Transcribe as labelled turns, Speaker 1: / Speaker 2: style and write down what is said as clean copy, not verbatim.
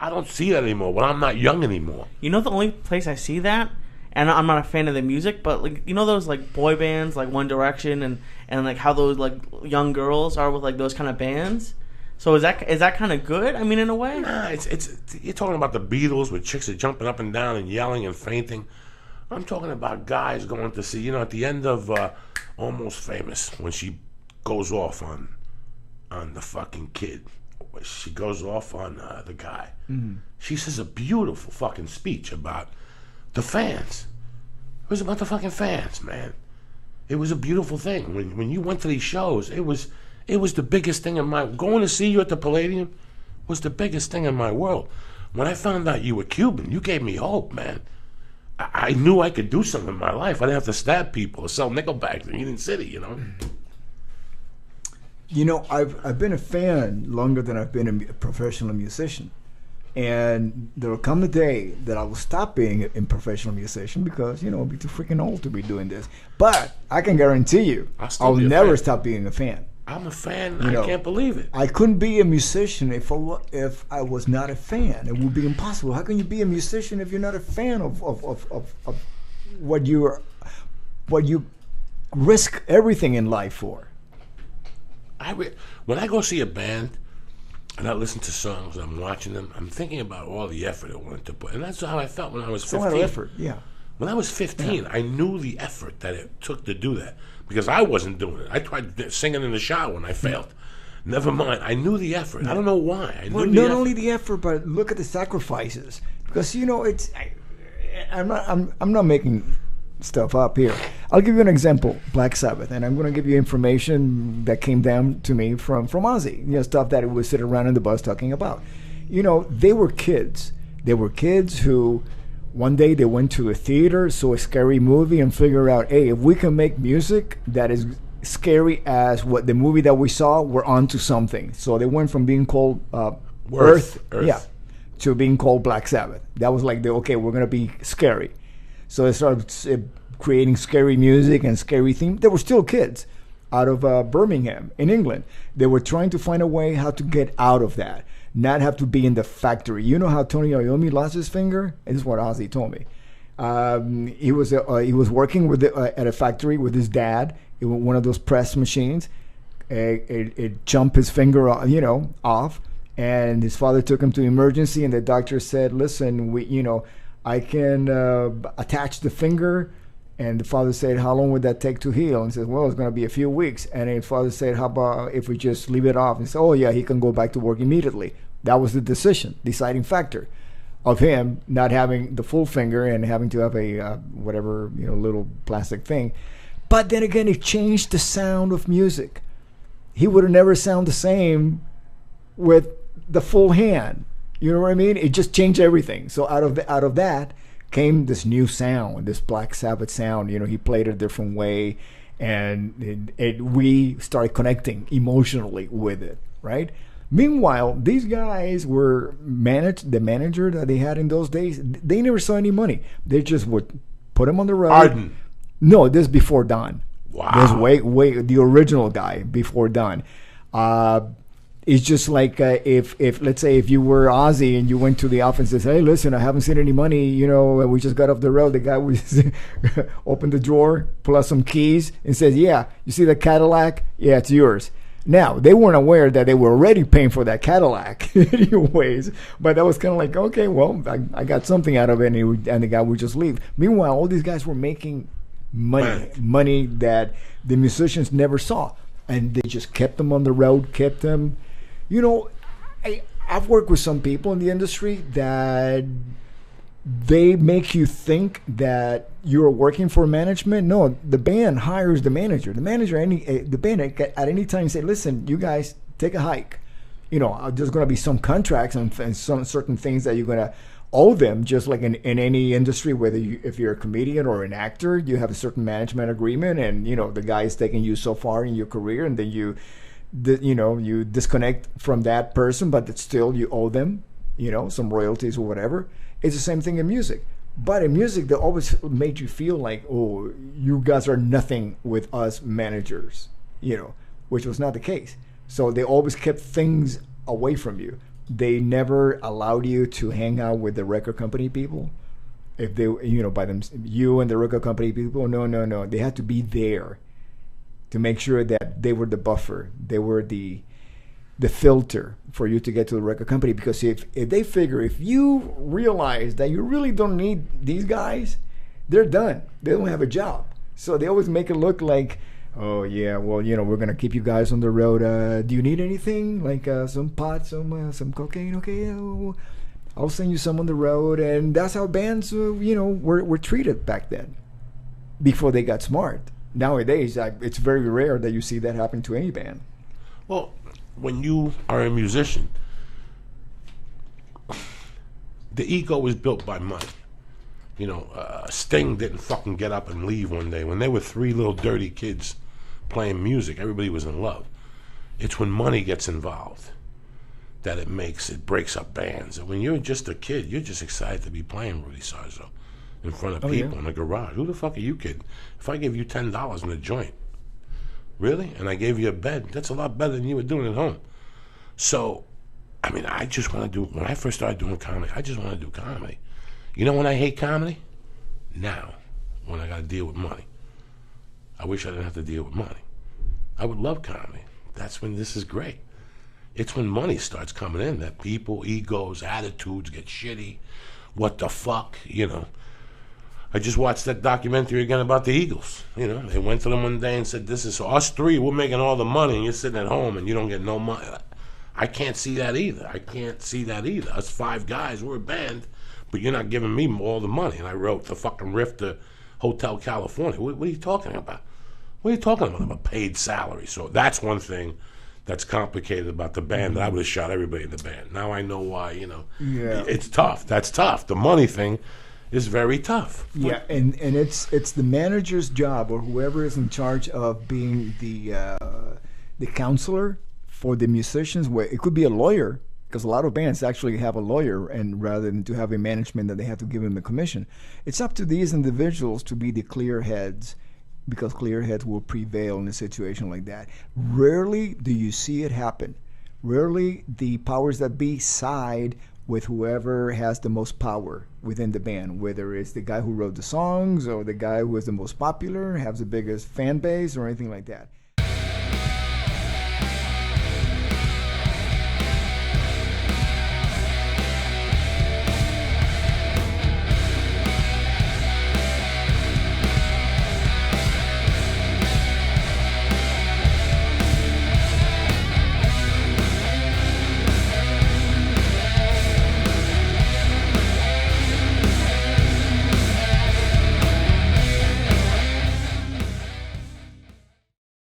Speaker 1: I don't see that anymore when I'm not young anymore.
Speaker 2: You know, the only place I see that, and I'm not a fan of the music, but like, you know those like boy bands like One Direction and like how those like young girls are with like those kind of bands. So is that kind of good? I mean, in a way.
Speaker 1: Nah, it's you're talking about the Beatles with chicks that jumping up and down and yelling and fainting. I'm talking about guys going to see, at the end of Almost Famous, when she goes off on the fucking kid. She goes off on the guy. Mm-hmm. She says a beautiful fucking speech about the fans. It was about the fucking fans, man. It was a beautiful thing. When you went to these shows, it was the biggest thing in my... Going to see you at the Palladium was the biggest thing in my world. When I found out you were Cuban, you gave me hope, man. I knew I could do something in my life. I didn't have to stab people or sell Nickelback in Eden City,
Speaker 3: I've been a fan longer than I've been a professional musician. And there will come a day that I will stop being a professional musician because, I'll be too freaking old to be doing this. But I can guarantee you, I'll never stop being a fan.
Speaker 1: I'm a fan. I can't believe it.
Speaker 3: I couldn't be a musician if I was not a fan. It would be impossible. How can you be a musician if you're not a fan of what you risk everything in life for?
Speaker 1: When I go see a band and I listen to songs and I'm watching them, I'm thinking about all the effort it went to put. And that's how I felt when I was 15.
Speaker 3: It's a lot of effort, yeah.
Speaker 1: When I was 15, I knew the effort that it took to do that. Because I wasn't doing it. I tried singing in the shower and I failed. Never mind. I knew the effort. I don't know why.
Speaker 3: Not only the effort, but look at the sacrifices. Because I'm not making stuff up here. I'll give you an example. Black Sabbath, and I'm going to give you information that came down to me from Ozzy. Stuff that it was sitting around in the bus talking about. They were kids. They were kids who. One day they went to a theater, saw a scary movie, and figured out, hey, if we can make music that is scary as what the movie that we saw, we're onto something. So they went from being called Earth, to being called Black Sabbath. That was like, we're going to be scary. So they started creating scary music and scary themes. They were still kids out of Birmingham in England. They were trying to find a way how to get out of that. Not have to be in the factory. You know how Tony Iommi lost his finger? This is what Ozzy told me. He was working with at a factory with his dad. It was one of those press machines. It jumped his finger, off, and his father took him to emergency. And the doctor said, "Listen, I can attach the finger." And the father said, "How long would that take to heal?" And he said, "Well, it's going to be a few weeks." And his father said, "How about if we just leave it off?" And he said, "Oh, yeah, he can go back to work immediately." That was the deciding factor of him not having the full finger and having to have a little plastic thing. But then again, it changed the sound of music. He would have never sound the same with the full hand. You know what I mean? It just changed everything. So out of that came this new sound, this Black Sabbath sound. He played it a different way, and we started connecting emotionally with it, right? Meanwhile, these guys were the manager that they had in those days, they never saw any money. They just would put him on the road.
Speaker 1: Arden.
Speaker 3: No, this before Don.
Speaker 1: Wow.
Speaker 3: This way the original guy before Don. It's just like if let's say if you were Ozzy and you went to the office and said, "Hey, listen, I haven't seen any money. We just got off the road." The guy would open the drawer, pull out some keys, and says, "Yeah, you see the Cadillac? Yeah, it's yours." Now they weren't aware that they were already paying for that Cadillac, anyways. But that was kind of like, okay, well, I got something out of it, and the guy would just leave. Meanwhile, all these guys were making money that the musicians never saw, and they just kept them on the road, kept them. I've worked with some people in the industry that they make you think that you're working for management. No, the band hires the manager. The manager, the band at any time say, "Listen, you guys take a hike. There's going to be some contracts and some certain things that you're going to owe them." Just like in any industry, if you're a comedian or an actor, you have a certain management agreement, and the guy is taking you so far in your career, and then you disconnect from that person, but still you owe them, some royalties or whatever. It's the same thing in music. But in music, they always made you feel like, oh, you guys are nothing with us managers, which was not the case. So they always kept things away from you. they never allowed you to hang out with the record company people. If they, by them, you and the record company people, no. They had to be there to make sure that they were the buffer. They were the filter for you to get to the record company. Because if they figure, if you realize that you really don't need these guys, they're done. They don't have a job. So they always make it look like, oh yeah, well, we're gonna keep you guys on the road. Do you need anything, like some pot, some cocaine? Okay, I'll send you some on the road. And that's how bands, were treated back then, before they got smart. Nowadays, it's very rare that you see that happen to any band.
Speaker 1: Well, when you are a musician, the ego was built by money. Sting didn't fucking get up and leave one day. When they were three little dirty kids playing music, everybody was in love. It's when money gets involved that it breaks up bands. And when you're just a kid, you're just excited to be playing Rudy Sarzo in front of people in the garage. Who the fuck are you kidding? If I gave you $10 in a joint, really? And I gave you a bed, that's a lot better than you were doing at home. So, I just want to do, when I first started doing comedy, I just want to do comedy. You know when I hate comedy? Now, when I got to deal with money. I wish I didn't have to deal with money. I would love comedy. That's when this is great. It's when money starts coming in that people, egos, attitudes get shitty. What the fuck, I just watched that documentary again about the Eagles. They went to them one day and said, this is us three, we're making all the money, and you're sitting at home and you don't get no money. I can't see that either. Us five guys, we're a band, but you're not giving me all the money. And I wrote the fucking riff to Hotel California. What are you talking about? What are you talking about? I'm a paid salary. So that's one thing that's complicated about the band, that I would have shot everybody in the band. Now I know why,
Speaker 3: Yeah.
Speaker 1: It's tough. That's tough. The money thing is very tough.
Speaker 3: Yeah, and it's the manager's job, or whoever is in charge of being the counselor for the musicians. Where it could be a lawyer, because a lot of bands actually have a lawyer, and rather than to have a management that they have to give them the commission, it's up to these individuals to be the clear heads, because clear heads will prevail in a situation like that. Rarely do you see it happen. Rarely the powers that be side with whoever has the most power within the band, whether it's the guy who wrote the songs or the guy who is the most popular, has the biggest fan base, or anything like that.